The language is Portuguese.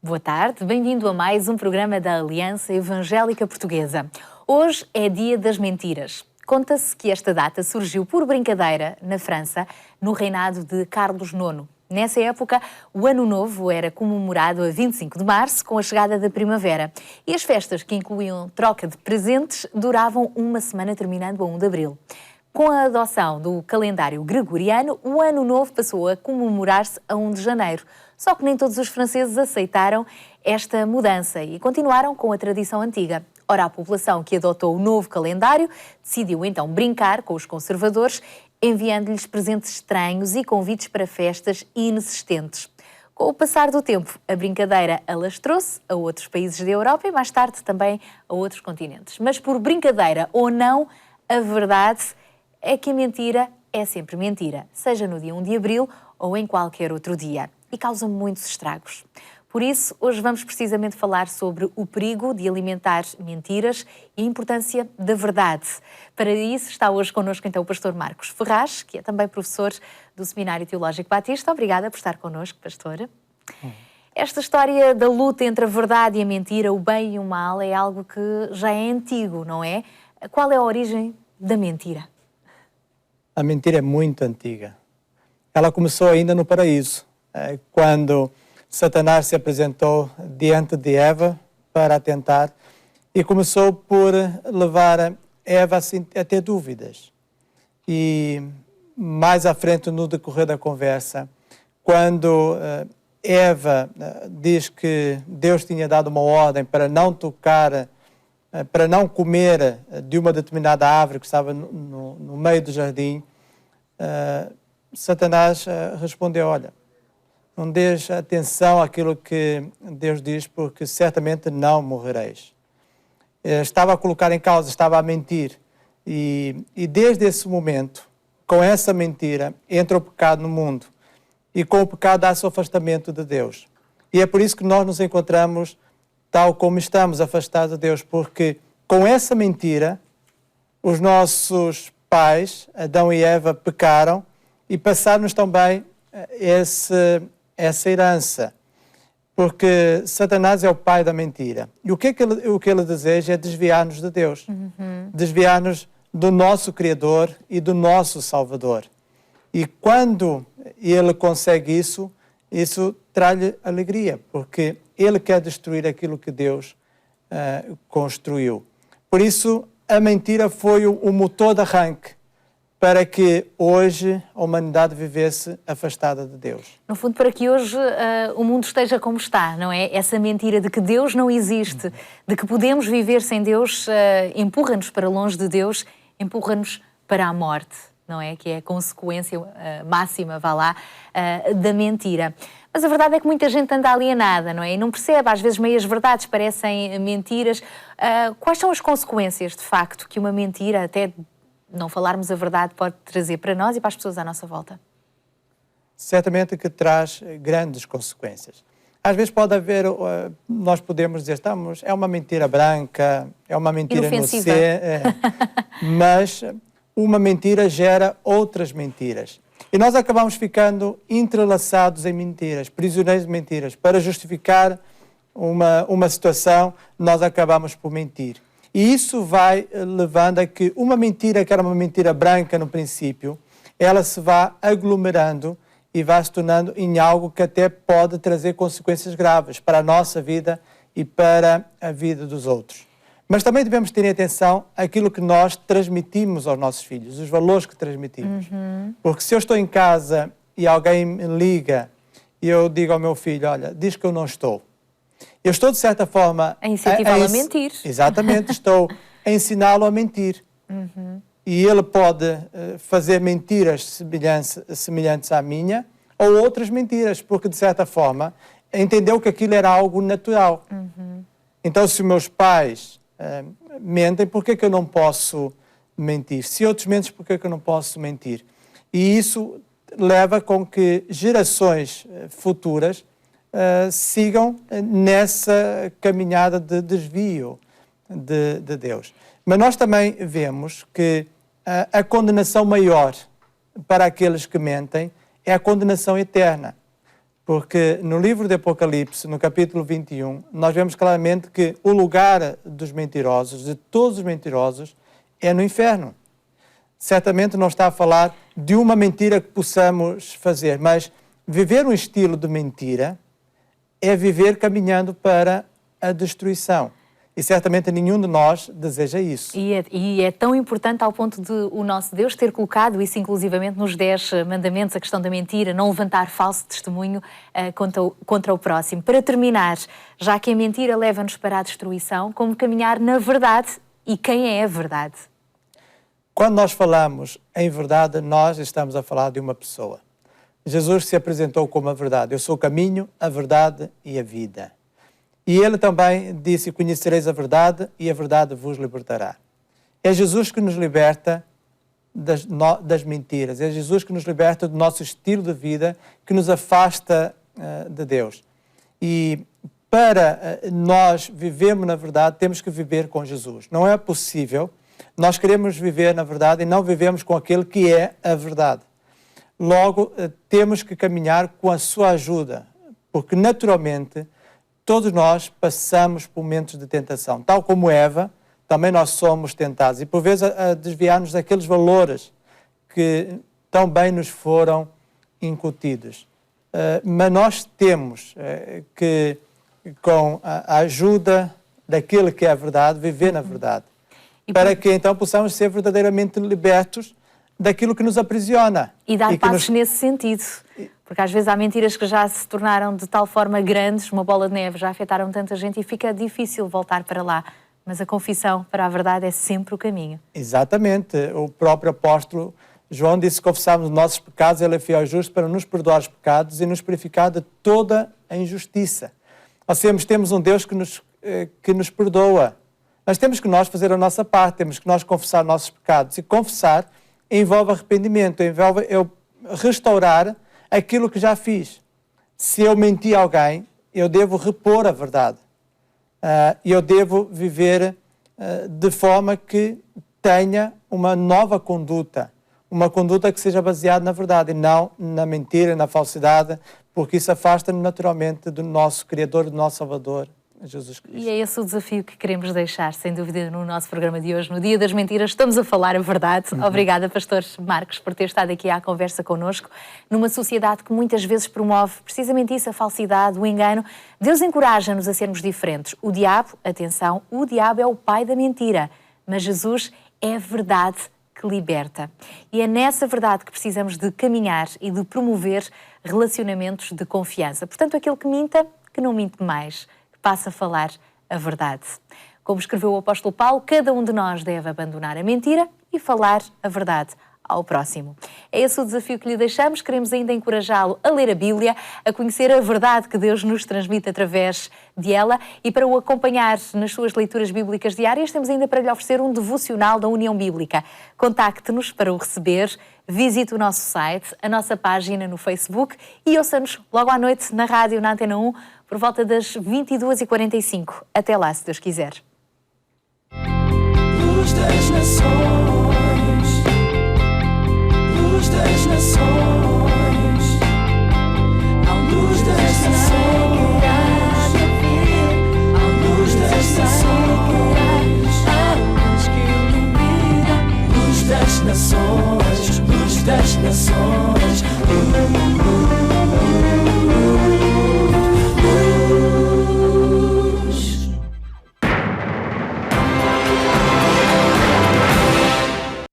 Boa tarde, bem-vindo a mais um programa da Aliança Evangélica Portuguesa. Hoje é Dia das Mentiras. Conta-se que esta data surgiu por brincadeira na França, no reinado de Carlos IX. Nessa época, o Ano Novo era comemorado a 25 de março, com a chegada da primavera. E as festas, que incluíam troca de presentes, duravam uma semana, terminando a 1 de abril. Com a adoção do calendário gregoriano, o Ano Novo passou a comemorar-se a 1 de janeiro. Só que nem todos os franceses aceitaram esta mudança e continuaram com a tradição antiga. Ora, a população que adotou o novo calendário decidiu então brincar com os conservadores, enviando-lhes presentes estranhos e convites para festas inexistentes. Com o passar do tempo, a brincadeira alastrou-se a outros países da Europa e mais tarde também a outros continentes. Mas por brincadeira ou não, a verdade é que a mentira é sempre mentira, seja no dia 1 de abril ou em qualquer outro dia, e causa muitos estragos. Por isso, hoje vamos precisamente falar sobre o perigo de alimentar mentiras e a importância da verdade. Para isso está hoje connosco então o pastor Marcos Ferraz, que é também professor do Seminário Teológico Batista. Obrigada por estar connosco, pastor. Esta história da luta entre a verdade e a mentira, o bem e o mal, é algo que já é antigo, não é? Qual é a origem da mentira? A mentira é muito antiga. Ela começou ainda no paraíso, quando Satanás se apresentou diante de Eva para a tentar e começou por levar Eva a ter dúvidas. E mais à frente, no decorrer da conversa, quando Eva diz que Deus tinha dado uma ordem para não tocar, para não comer de uma determinada árvore que estava no meio do jardim, Satanás respondeu: olha, não dês atenção àquilo que Deus diz, porque certamente não morrereis. Estava a colocar em causa, estava a mentir. E desde esse momento, com essa mentira, entra o pecado no mundo. E com o pecado há-se o afastamento de Deus. E é por isso que nós nos encontramos tal como estamos, afastados de Deus, porque com essa mentira, os nossos pais, Adão e Eva, pecaram e passaram-nos também essa herança, porque Satanás é o pai da mentira. E o que ele deseja é desviar-nos de Deus, desviar-nos do nosso Criador e do nosso Salvador. E quando ele consegue isso traz-lhe alegria, porque ele quer destruir aquilo que Deus construiu. Por isso, a mentira foi o motor de arranque para que hoje a humanidade vivesse afastada de Deus. No fundo, para que hoje o mundo esteja como está, não é? Essa mentira de que Deus não existe, de que podemos viver sem Deus, empurra-nos para longe de Deus, empurra-nos para a morte, não é? Que é a consequência máxima, vá lá, da mentira. Mas a verdade é que muita gente anda alienada, não é? E não percebe, às vezes meias verdades parecem mentiras. Quais são as consequências, de facto, que uma mentira, até não falarmos a verdade, pode trazer para nós e para as pessoas à nossa volta? Certamente que traz grandes consequências. Às vezes pode haver, nós podemos dizer, é uma mentira branca, é uma mentira inofensiva. Mas uma mentira gera outras mentiras. E nós acabamos ficando entrelaçados em mentiras, prisioneiros de mentiras. Para justificar uma situação, nós acabamos por mentir. E isso vai levando a que uma mentira, que era uma mentira branca no princípio, ela se vá aglomerando e vai se tornando em algo que até pode trazer consequências graves para a nossa vida e para a vida dos outros. Mas também devemos ter atenção àquilo que nós transmitimos aos nossos filhos, os valores que transmitimos. Porque se eu estou em casa e alguém me liga e eu digo ao meu filho, olha, diz que eu não estou. Eu estou, de certa forma... A incentivá-lo a mentir. Exatamente, estou a ensiná-lo a mentir. E ele pode fazer mentiras semelhantes à minha ou outras mentiras, porque, de certa forma, entendeu que aquilo era algo natural. Então, se meus pais mentem, por que eu não posso mentir? Se outros mentem, por que eu não posso mentir? E isso leva com que gerações futuras sigam nessa caminhada de desvio de Deus. Mas nós também vemos que a condenação maior para aqueles que mentem é a condenação eterna. Porque no livro de Apocalipse, no capítulo 21, nós vemos claramente que o lugar dos mentirosos, de todos os mentirosos, é no inferno. Certamente não está a falar de uma mentira que possamos fazer, mas viver um estilo de mentira é viver caminhando para a destruição. E certamente nenhum de nós deseja isso. E é tão importante ao ponto de o nosso Deus ter colocado isso inclusivamente nos 10 mandamentos, a questão da mentira, não levantar falso testemunho contra o próximo. Para terminar, já que a mentira leva-nos para a destruição, como caminhar na verdade e quem é a verdade? Quando nós falamos em verdade, nós estamos a falar de uma pessoa. Jesus se apresentou como a verdade. Eu sou o caminho, a verdade e a vida. E ele também disse, conhecereis a verdade e a verdade vos libertará. É Jesus que nos liberta das mentiras. É Jesus que nos liberta do nosso estilo de vida, que nos afasta de Deus. E para nós vivermos na verdade, temos que viver com Jesus. Não é possível nós queremos viver na verdade e não vivemos com aquele que é a verdade. Logo, temos que caminhar com a sua ajuda, porque naturalmente todos nós passamos por momentos de tentação. Tal como Eva, também nós somos tentados. E por vezes a desviar-nos daqueles valores que tão bem nos foram incutidos. Mas nós temos que, com a ajuda daquele que é a verdade, viver na verdade. Para que então possamos ser verdadeiramente libertos daquilo que nos aprisiona. E dar passos nesse sentido. Porque às vezes há mentiras que já se tornaram de tal forma grandes, uma bola de neve, já afetaram tanta gente e fica difícil voltar para lá. Mas a confissão para a verdade é sempre o caminho. Exatamente. O próprio apóstolo João disse que confessarmos os nossos pecados, ele é fiel e justo para nos perdoar os pecados e nos purificar de toda a injustiça. Nós temos um Deus que nos perdoa. Mas temos que nós fazer a nossa parte, temos que nós confessar nossos pecados. E confessar envolve arrependimento, envolve eu restaurar aquilo que já fiz. Se eu menti a alguém, eu devo repor a verdade. E eu devo viver de forma que tenha uma nova conduta. Uma conduta que seja baseada na verdade e não na mentira, na falsidade, porque isso afasta-nos naturalmente do nosso Criador, do nosso Salvador, Jesus Cristo. E é esse o desafio que queremos deixar, sem dúvida, no nosso programa de hoje. No Dia das Mentiras, estamos a falar a verdade. Obrigada, Pastor Marcos, por ter estado aqui à conversa connosco. Numa sociedade que muitas vezes promove precisamente isso, a falsidade, o engano, Deus encoraja-nos a sermos diferentes. O diabo, atenção, o diabo é o pai da mentira, mas Jesus é a verdade que liberta. E é nessa verdade que precisamos de caminhar e de promover relacionamentos de confiança. Portanto, aquele que minta, que não minta mais, passa a falar a verdade. Como escreveu o apóstolo Paulo, cada um de nós deve abandonar a mentira e falar a verdade ao próximo. É esse o desafio que lhe deixamos. Queremos ainda encorajá-lo a ler a Bíblia, a conhecer a verdade que Deus nos transmite através de ela e para o acompanhar nas suas leituras bíblicas diárias, temos ainda para lhe oferecer um devocional da União Bíblica. Contacte-nos para o receber, visite o nosso site, a nossa página no Facebook e ouça-nos logo à noite na rádio, na Antena 1, por volta das 22h45. Até lá, se Deus quiser. Luz das Nações.